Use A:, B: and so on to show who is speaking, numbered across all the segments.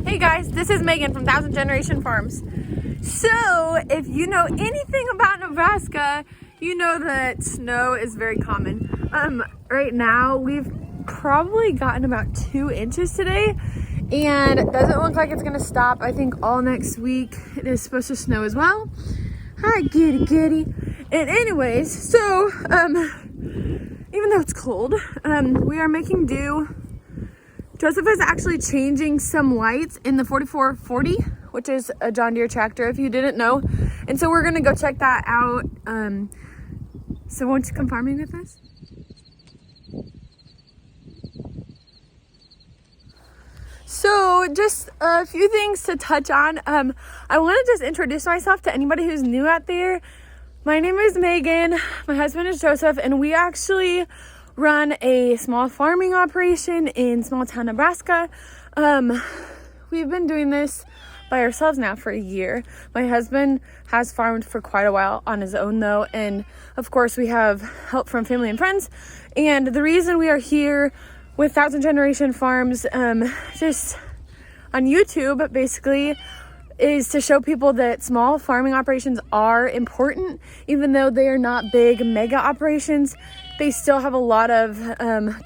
A: Hey guys, this is Megan from Thousand Generation Farms. So, if you know anything about Nebraska, you know that snow is very common. Right now, we've probably gotten about 2 inches today, and it doesn't look like it's gonna stop. I think all next week it is supposed to snow as well. Hi, kitty. And anyways, so, even though it's cold, we are making do. Joseph is actually changing some lights in the 4440, which is a John Deere tractor, if you didn't know. And so we're gonna go check that out. So won't you come farming with us? So just a few things to touch on. I wanna just introduce myself to anybody who's new out there. My name is Megan, my husband is Joseph, and we actually run a small farming operation in small town Nebraska. We've been doing this by ourselves now for a year. My husband has farmed for quite a while on his own though, and of course we have help from family and friends. And the reason we are here with Thousand Generation Farms, just on YouTube basically, is to show people that small farming operations are important. Even though they are not big mega operations, they still have a lot of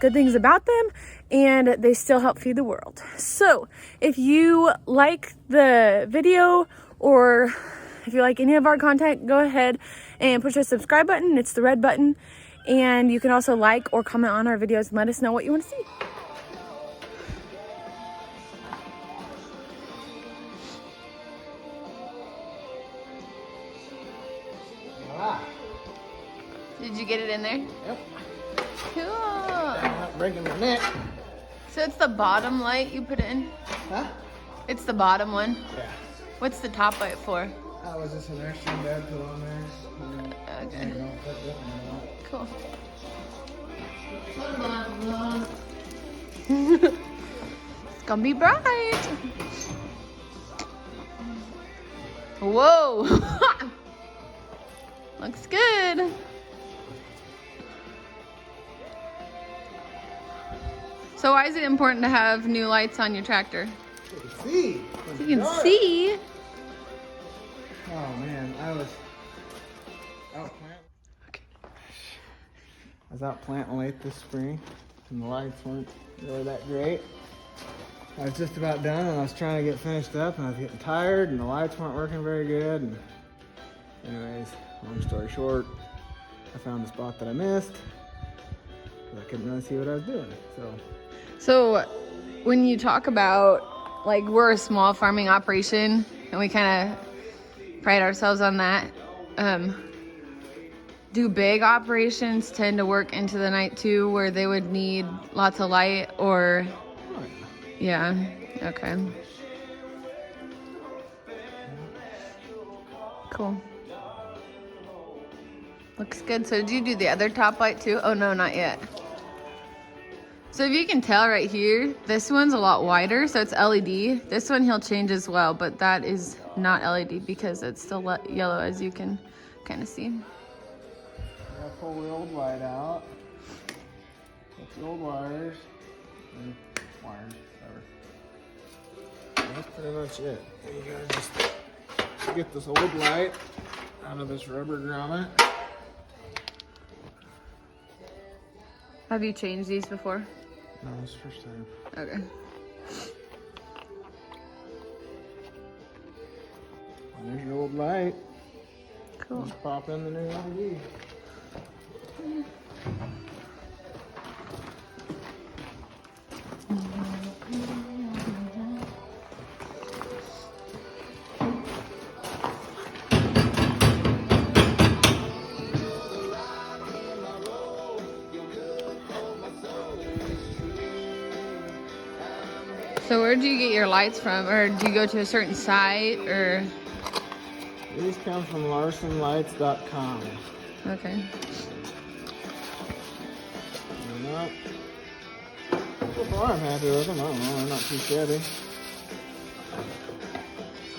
A: good things about them, and they still help feed the world. So if you like the video, or if you like any of our content, go ahead and push the subscribe button. It's the red button. And you can also like or comment on our videos and let us know what you want to see. Did you get it in there?
B: Yep.
A: Cool.
B: I'm not breaking my neck.
A: So it's the bottom light you put in?
B: Huh?
A: It's the bottom one?
B: Yeah.
A: What's the top light for?
B: That was just an extra Dad put on there.
A: Okay.
B: You know, put this one on.
A: Cool. It's gonna be bright. Whoa. Looks good. So why is it important to have new lights on your tractor?
B: So you can see.
A: So you can see.
B: Oh man, I was out planting.
A: Okay.
B: I was out planting late this spring, and the lights weren't really that great. I was just about done, and I was trying to get finished up, and I was getting tired, and the lights weren't working very good. And anyways, long story short, I found the spot that I missed, because I couldn't really see what I was doing.
A: So when you talk about, like, we're a small farming operation and we kind of pride ourselves on that, do big operations tend to work into the night too, where they would need lots of light? Or yeah, okay, cool. Looks good. So did you do the other top light too? Oh no, not yet. So if you can tell right here, this one's a lot wider, so it's LED. This one he'll change as well, but that is not LED because it's still yellow, as you can kind of see.
B: I pull the old light out. Put the old wires. And wires, whatever. That's pretty much it. You gotta just get this old light out of this rubber grommet.
A: Have you changed these before?
B: No, it's the first time.
A: Okay.
B: And there's your old light.
A: Cool.
B: Just pop in the new LED.
A: So where do you get your lights from? Or do you go to a certain site, or?
B: These come from LarsonLights.com.
A: Okay.
B: So far I'm happy with them. I don't know, they're not too shabby.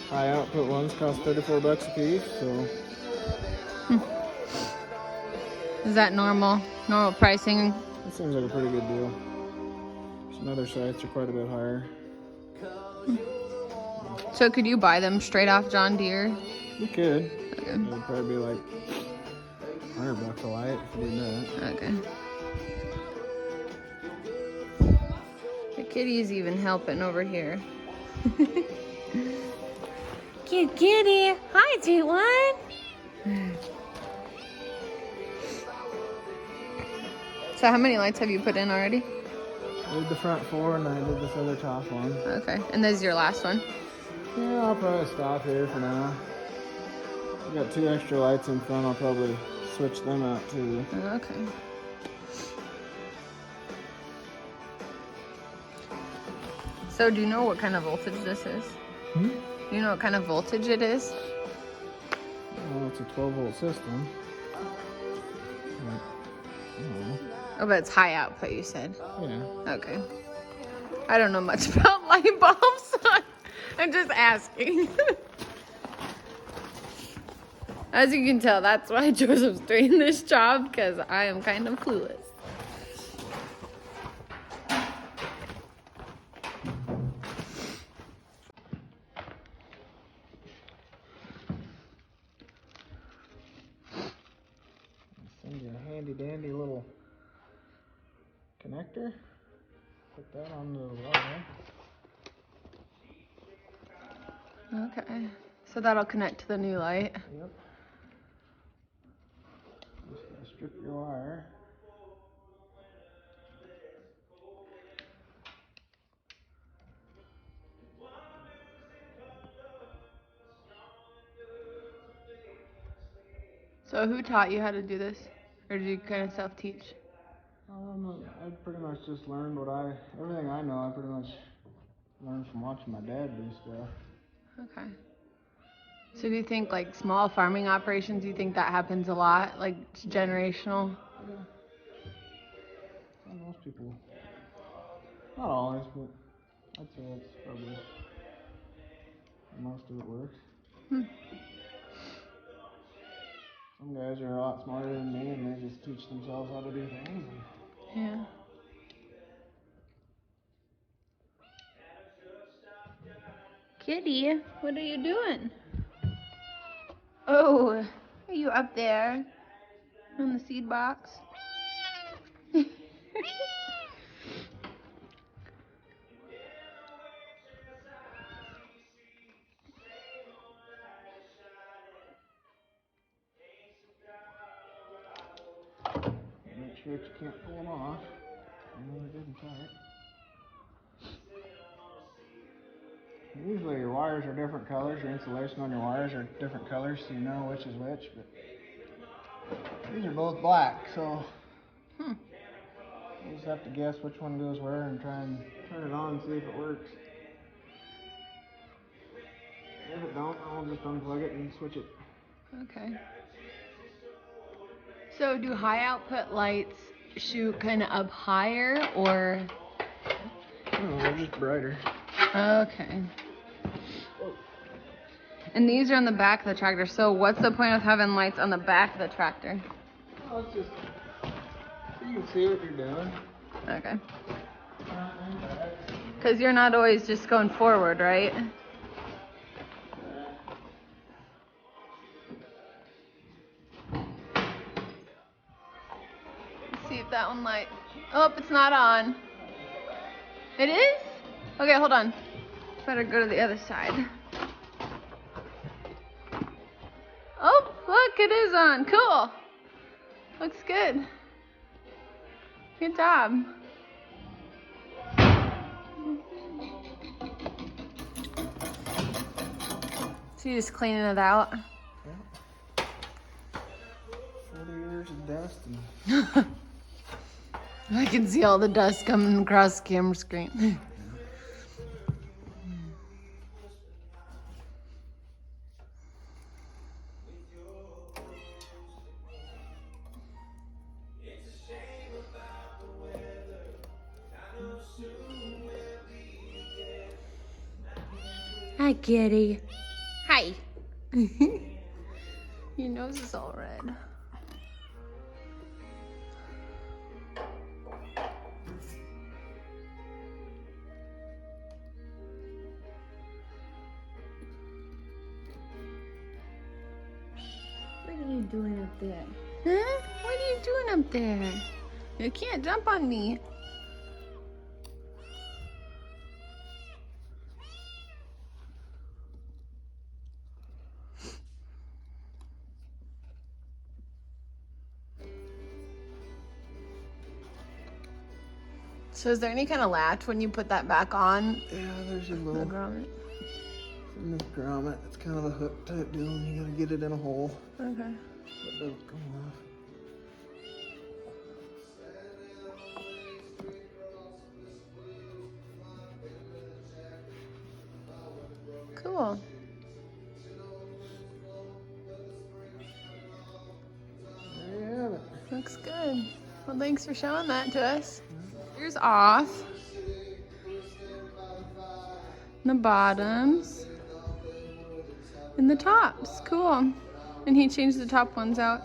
B: High output ones cost $34 a piece, so.
A: Is that normal pricing?
B: That seems like a pretty good deal. Some other sites are quite a bit higher.
A: So could you buy them straight off John Deere?
B: You could.
A: Okay.
B: It would probably be like $100 a light if you did that.
A: Okay. The kitty's even helping over here. Cute kitty. Hi, sweet one. So how many lights have you put in already?
B: I did the front 4 and I did this other top one.
A: Okay. And this is your last one?
B: Yeah, I'll probably stop here for now. I got 2 extra lights in front. I'll probably switch them out too.
A: Okay. So do you know what kind of voltage this is?
B: Hmm?
A: Do you know what kind of voltage it is?
B: Well, it's a 12-volt system.
A: Oh, but it's high output, you said.
B: Yeah.
A: Okay. I don't know much about light bulbs, so I'm just asking. As you can tell, that's why Joseph's doing this job, because I am kind of clueless.
B: Send you a handy dandy little connector. Put that on the wire.
A: Okay. So that'll connect to the new light.
B: Yep. Just gotta strip your wire.
A: So who taught you how to do this? Or did you kind of self-teach?
B: I pretty much just learned everything I know, I pretty much learned from watching my dad do stuff.
A: Okay. So do you think like small farming operations, do you think that happens a lot? Like it's generational?
B: Yeah. Well, most people, not always, but I'd say that's probably most of it works. Some guys are a lot smarter than me and they just teach themselves how to do things.
A: Yeah. Kitty, what are you doing? Oh, are you up there on the seed box?
B: Make sure that you can't pull them off. I know they're good and tight. Usually your wires are different colors, your insulation on your wires are different colors, so you know which is which, but these are both black, so you just have to guess which one goes where and try and turn it on and see if it works. If it don't, I'll just unplug it and switch it.
A: Okay. So do high output lights shoot kind of up higher or?
B: No, they're just brighter.
A: Okay. And these are on the back of the tractor. So what's the point of having lights on the back of the tractor?
B: Well, it's just so you can see what you're doing.
A: Okay. Because you're not always just going forward, right? Let's see if that one light. Oh, it's not on. It is? Okay, hold on. Better go to the other side. Oh, look, it is on. Cool. Looks good. Good job. So you just cleaning it out?
B: Yeah. 40 years of dust and
A: I can see all the dust coming across the camera screen. Hi, kitty. Hi. Your nose is all red. doing up there? Huh? What are you doing up there? You can't jump on me. So is there any kind of latch when you put that back on?
B: Yeah, there's a little
A: grommet.
B: in this grommet. It's kind of a hook type deal, and you gotta get it in a hole.
A: Okay.
B: So it doesn't come off.
A: Cool.
B: There you have it.
A: Looks good. Well, thanks for showing that to us. Here's off. The bottoms. And the tops. Cool. And he changed the top ones out.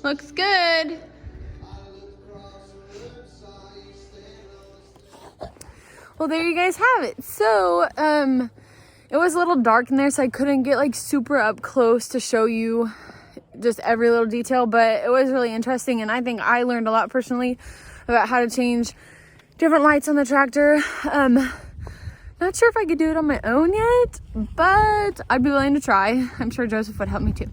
A: Looks good. Well, there you guys have it. So, it was a little dark in there, so I couldn't get like super up close to show you just every little detail, but it was really interesting, and I think I learned a lot personally about how to change different lights on the tractor. Not sure if I could do it on my own yet, but I'd be willing to try. I'm sure Joseph would help me too.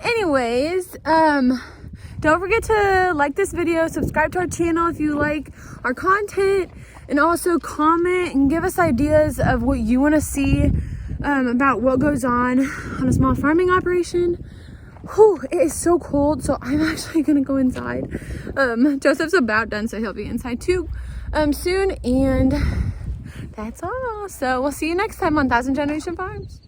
A: Anyways, don't forget to like this video, subscribe to our channel if you like our content, and also comment and give us ideas of what you want to see about what goes on a small farming operation. Whew, it is so cold, so I'm actually gonna go inside. Joseph's about done, so he'll be inside too soon, and that's all. So we'll see you next time on 1000 Generation Farms.